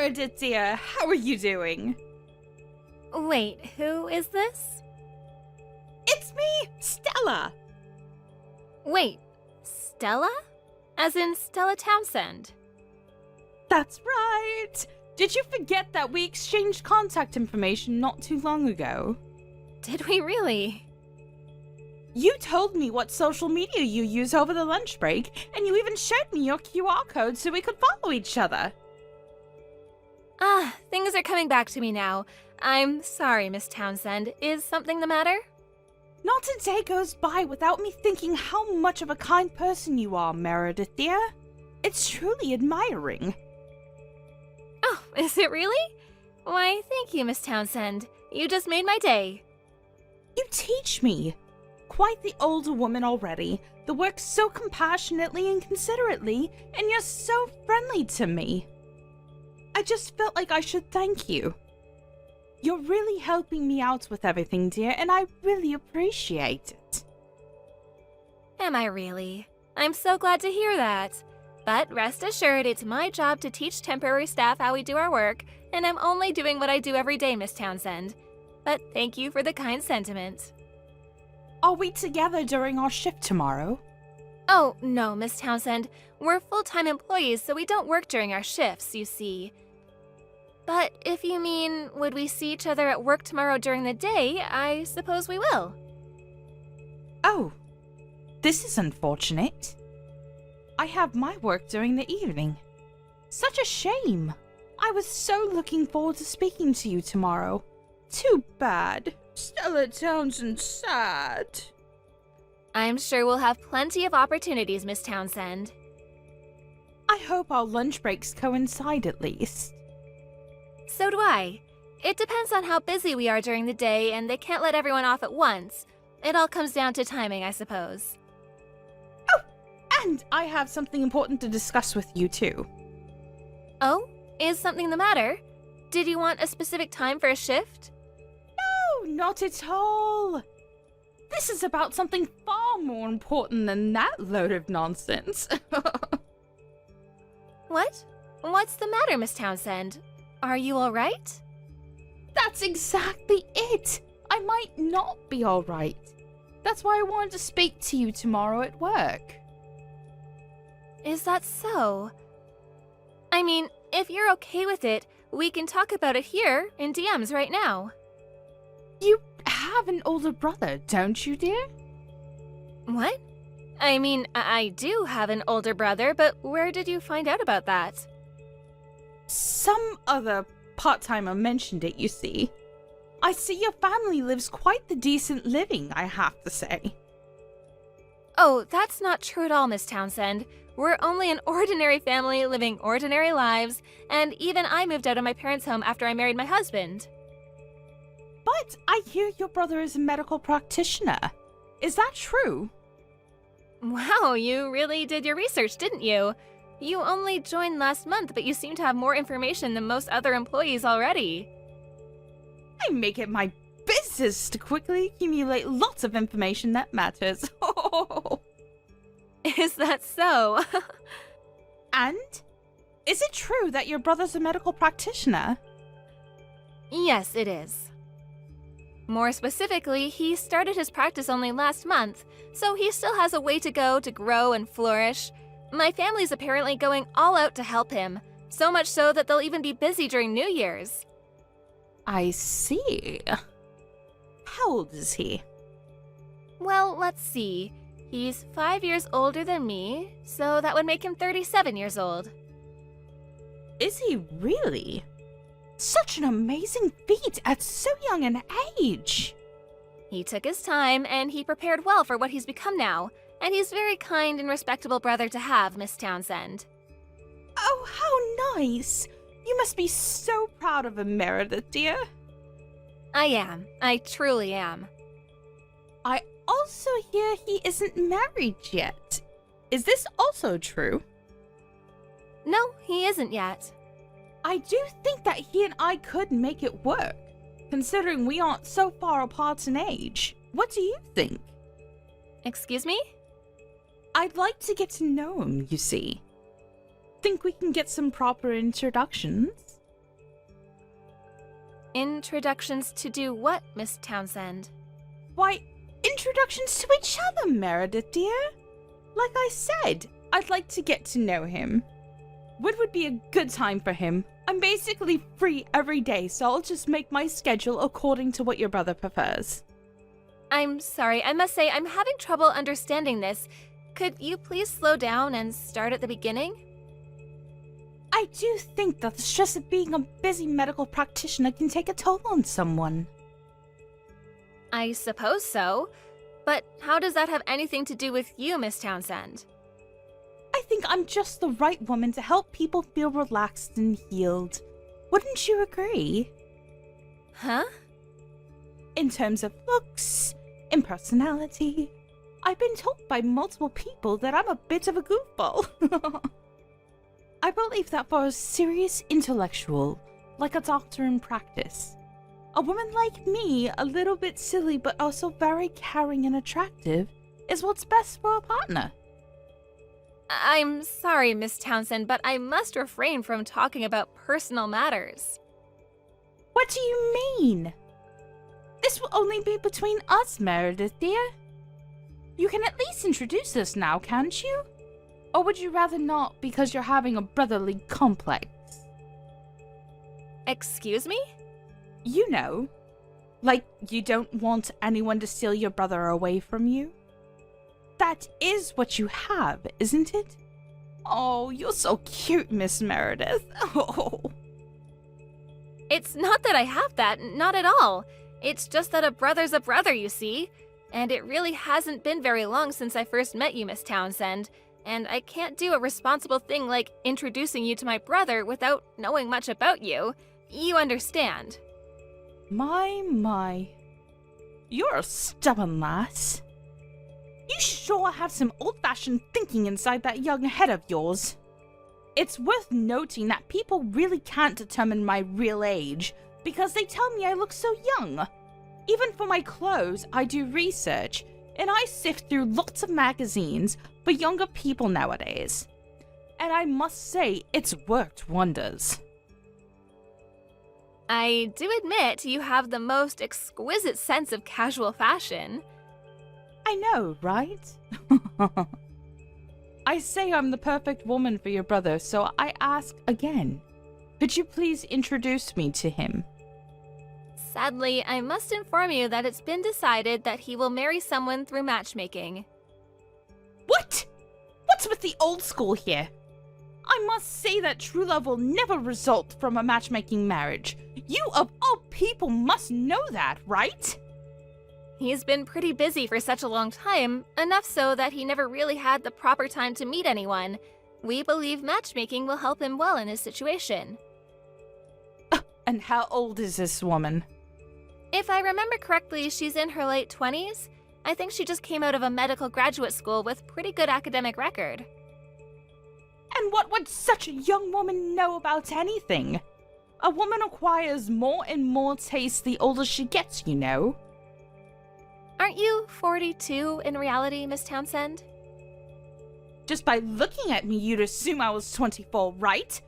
Meredith dear, how are you doing? Wait, who is this? It's me, Stella! Wait, Stella? As in Stella Townsend? That's right! Did you forget that we exchanged contact information not too long ago? Did we really? You told me what social media you use over the lunch break, and you even showed me your QR code so we could follow each other. Things are coming back to me now. I'm sorry, Miss Townsend. Is something the matter? Not a day goes by without me thinking how much of a kind person you are, Meredith dear. It's truly admiring. Oh, is it really? Why, thank you, Miss Townsend. You just made my day. You teach me. Quite the older woman already, that works so compassionately and considerately, and you're so friendly to me. I just felt like I should thank you. You're really helping me out with everything, dear, and I really appreciate it. Am I really? I'm so glad to hear that. But rest assured, it's my job to teach temporary staff how we do our work, and I'm only doing what I do every day, Miss Townsend. But thank you for the kind sentiment. Are we together during our shift tomorrow? Oh, no, Miss Townsend. We're full-time employees, so we don't work during our shifts, you see. But if you mean, would we see each other at work tomorrow during the day, I suppose we will. Oh, this is unfortunate. I have my work during the evening. Such a shame. I was so looking forward to speaking to you tomorrow. Too bad. Stella Townsend's sad. I'm sure we'll have plenty of opportunities, Miss Townsend. I hope our lunch breaks coincide at least. So do I. It depends on how busy we are during the day, and they can't let everyone off at once. It all comes down to timing, I suppose. Oh, and I have something important to discuss with you too. Oh? Is something the matter? Did you want a specific time for a shift? No, not at all. This is about something far more important than that load of nonsense. What? What's the matter, Miss Townsend? Are you all right? That's exactly it. I might not be all right. That's why I wanted to speak to you tomorrow at work. Is that so? I mean, if you're okay with it, we can talk about it here in DMs right now. You have an older brother, don't you, dear? What? I mean, I do have an older brother, but where did you find out about that? Some other part-timer mentioned it, you see. I see your family lives quite the decent living, I have to say. Oh, that's not true at all, Miss Townsend. We're only an ordinary family living ordinary lives, and even I moved out of my parents' home after I married my husband. But I hear your brother is a medical practitioner. Is that true? Wow, you really did your research, didn't you? You only joined last month, but you seem to have more information than most other employees already. I make it my business to quickly accumulate lots of information that matters. Is that so? And? Is it true that your brother's a medical practitioner? Yes, it is. More specifically, he started his practice only last month, so he still has a way to go to grow and flourish. My family's apparently going all out to help him, so much so that they'll even be busy during New Year's. I see. How old is he? Well, let's see. He's 5 years older than me, so that would make him 37 years old. Is he really? Such an amazing feat at so young an age! He took his time, and he prepared well for what he's become now, and he's a very kind and respectable brother to have, Miss Townsend. Oh, how nice! You must be so proud of him, Meredith, dear. I am. I truly am. I also hear he isn't married yet. Is this also true? No, he isn't yet. I do think that he and I could make it work, considering we aren't so far apart in age. What do you think? Excuse me? I'd like to get to know him, you see. Think we can get some proper introductions? Introductions to do what, Miss Townsend? Why, introductions to each other, Meredith, dear. Like I said, I'd like to get to know him. When would be a good time for him? I'm basically free every day, so I'll just make my schedule according to what your brother prefers. I'm sorry, I must say I'm having trouble understanding this. Could you please slow down and start at the beginning? I do think that the stress of being a busy medical practitioner can take a toll on someone. I suppose so. But how does that have anything to do with you, Miss Townsend? I think I'm just the right woman to help people feel relaxed and healed. Wouldn't you agree? Huh? In terms of looks, in personality, I've been told by multiple people that I'm a bit of a goofball. I believe that for a serious intellectual, like a doctor in practice, a woman like me, a little bit silly but also very caring and attractive, is what's best for a partner. I'm sorry, Miss Townsend, but I must refrain from talking about personal matters. What do you mean? This will only be between us, Meredith, dear. You can at least introduce us now, can't you? Or would you rather not because you're having a brotherly complex? Excuse me? You know, like you don't want anyone to steal your brother away from you. That is what you have, isn't it? Oh, you're so cute, Miss Meredith. Oh. It's not that I have that, not at all. It's just that a brother's a brother, you see. And it really hasn't been very long since I first met you, Miss Townsend. And I can't do a responsible thing like introducing you to my brother without knowing much about you. You understand. My. You're a stubborn lass. You sure have some old-fashioned thinking inside that young head of yours. It's worth noting that people really can't determine my real age because they tell me I look so young. Even for my clothes, I do research, and I sift through lots of magazines for younger people nowadays. And I must say, it's worked wonders. I do admit you have the most exquisite sense of casual fashion. I know, right? I say I'm the perfect woman for your brother, so I ask again. Could you please introduce me to him? Sadly, I must inform you that it's been decided that he will marry someone through matchmaking. What? What's with the old school here? I must say that true love will never result from a matchmaking marriage. You of all people must know that, right? He's been pretty busy for such a long time, enough so that he never really had the proper time to meet anyone. We believe matchmaking will help him well in his situation. And how old is this woman? If I remember correctly, she's in her late 20s. I think she just came out of a medical graduate school with pretty good academic record. And what would such a young woman know about anything? A woman acquires more and more taste the older she gets, you know. Aren't you 42 in reality, Miss Townsend? Just by looking at me, you'd assume I was 24, right?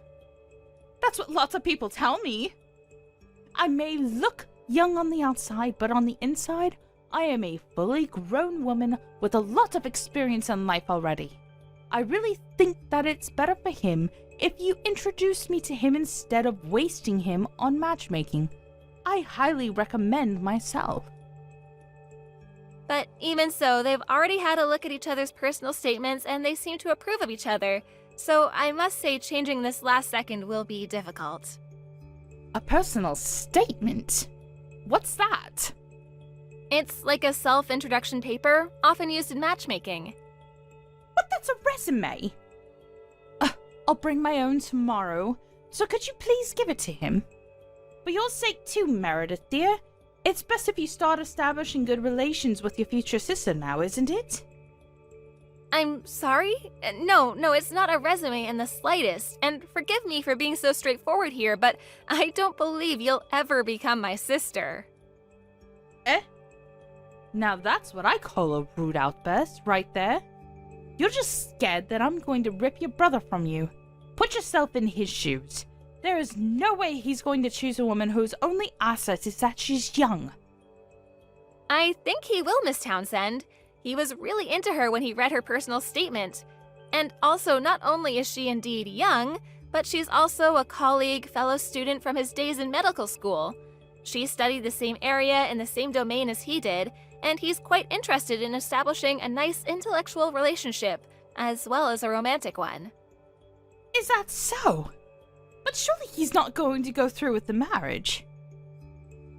That's what lots of people tell me. I may look young on the outside, but on the inside, I am a fully grown woman with a lot of experience in life already. I really think that it's better for him if you introduce me to him instead of wasting him on matchmaking. I highly recommend myself. But even so, they've already had a look at each other's personal statements and they seem to approve of each other. So I must say changing this last second will be difficult. A personal statement? What's that? It's like a self-introduction paper, often used in matchmaking. But that's a resume. I'll bring my own tomorrow, so could you please give it to him? For your sake too, Meredith, dear. It's best if you start establishing good relations with your future sister now, isn't it? I'm sorry? No, it's not a resume in the slightest. And forgive me for being so straightforward here, but I don't believe you'll ever become my sister. Eh? Now that's what I call a rude outburst, right there. You're just scared that I'm going to rip your brother from you. Put yourself in his shoes. There is no way he's going to choose a woman whose only asset is that she's young. I think he will, Miss Townsend. He was really into her when he read her personal statement. And also, not only is she indeed young, but she's also a colleague, fellow student from his days in medical school. She studied the same area in the same domain as he did, and he's quite interested in establishing a nice intellectual relationship, as well as a romantic one. Is that so? But surely he's not going to go through with the marriage.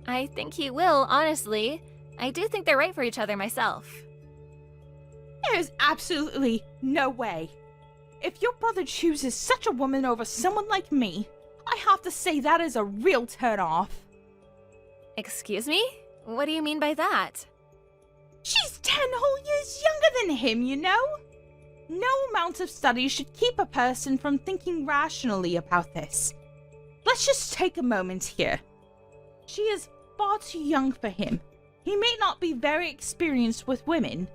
I think he will, honestly. I do think they're right for each other myself. There's absolutely no way. If your brother chooses such a woman over someone like me, I have to say that is a real turn-off. Excuse me? What do you mean by that? She's 10 whole years younger than him, you know? No amount of study should keep a person from thinking rationally about this. Let's just take a moment here. She is far too young for him. He may not be very experienced with women,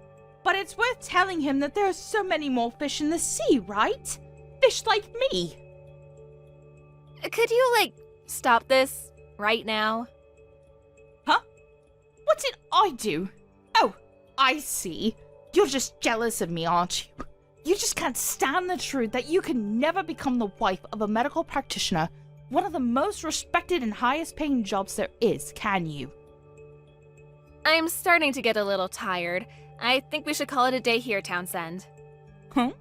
but it's worth telling him that there are so many more fish in the sea, right? Fish like me. Could you, stop this right now? Huh? What did I do? Oh, I see. You're just jealous of me, aren't you? You just can't stand the truth that you can never become the wife of a medical practitioner, one of the most respected and highest paying jobs there is, can you? I'm starting to get a little tired. I think we should call it a day here, Townsend. Huh?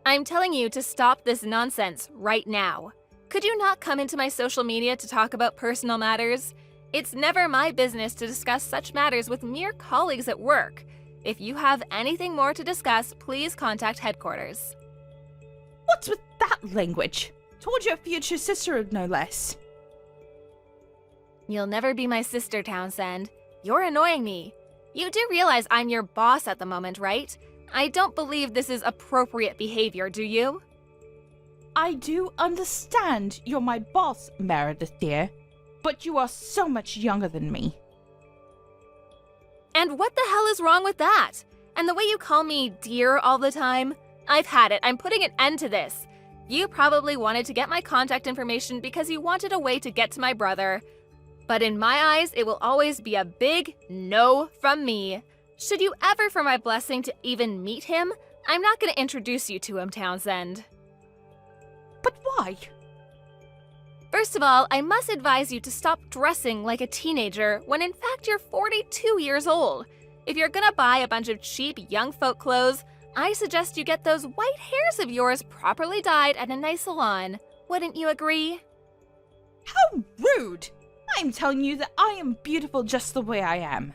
I'm telling you to stop this nonsense right now. Could you not come into my social media to talk about personal matters? It's never my business to discuss such matters with mere colleagues at work. If you have anything more to discuss, please contact headquarters. What's with that language? Told your future sister, no less. You'll never be my sister, Townsend. You're annoying me. You do realize I'm your boss at the moment, right? I don't believe this is appropriate behavior, do you? I do understand you're my boss, Meredith dear, but you are so much younger than me. And what the hell is wrong with that? And the way you call me dear all the time? I've had it. I'm putting an end to this. You probably wanted to get my contact information because you wanted a way to get to my brother. But in my eyes, it will always be a big no from me. Should you ever for my blessing to even meet him, I'm not going to introduce you to him, Townsend. But why? First of all, I must advise you to stop dressing like a teenager when in fact you're 42 years old. If you're gonna buy a bunch of cheap young folk clothes, I suggest you get those white hairs of yours properly dyed at a nice salon. Wouldn't you agree? How rude! I'm telling you that I am beautiful just the way I am.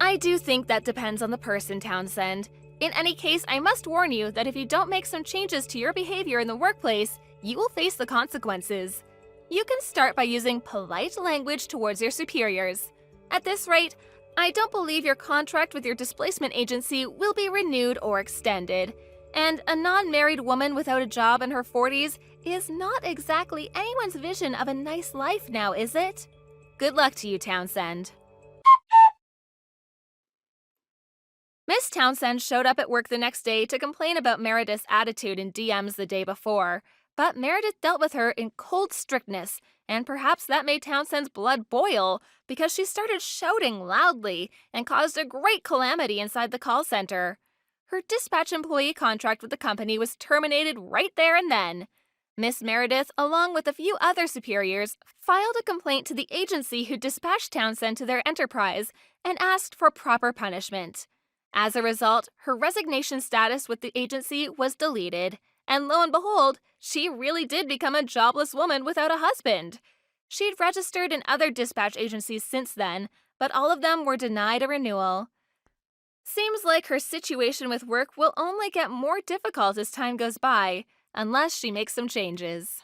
I do think that depends on the person, Townsend. In any case, I must warn you that if you don't make some changes to your behavior in the workplace, you will face the consequences. You can start by using polite language towards your superiors. At this rate, I don't believe your contract with your displacement agency will be renewed or extended. And a non-married woman without a job in her 40s is not exactly anyone's vision of a nice life now, is it? Good luck to you, Townsend. Miss Townsend showed up at work the next day to complain about Meredith's attitude in DMs the day before. But Meredith dealt with her in cold strictness, and perhaps that made Townsend's blood boil because she started shouting loudly and caused a great calamity inside the call center. Her dispatch employee contract with the company was terminated right there and then. Miss Meredith, along with a few other superiors, filed a complaint to the agency who dispatched Townsend to their enterprise and asked for proper punishment. As a result, her resignation status with the agency was deleted. And lo and behold, she really did become a jobless woman without a husband. She'd registered in other dispatch agencies since then, but all of them were denied a renewal. Seems like her situation with work will only get more difficult as time goes by, unless she makes some changes.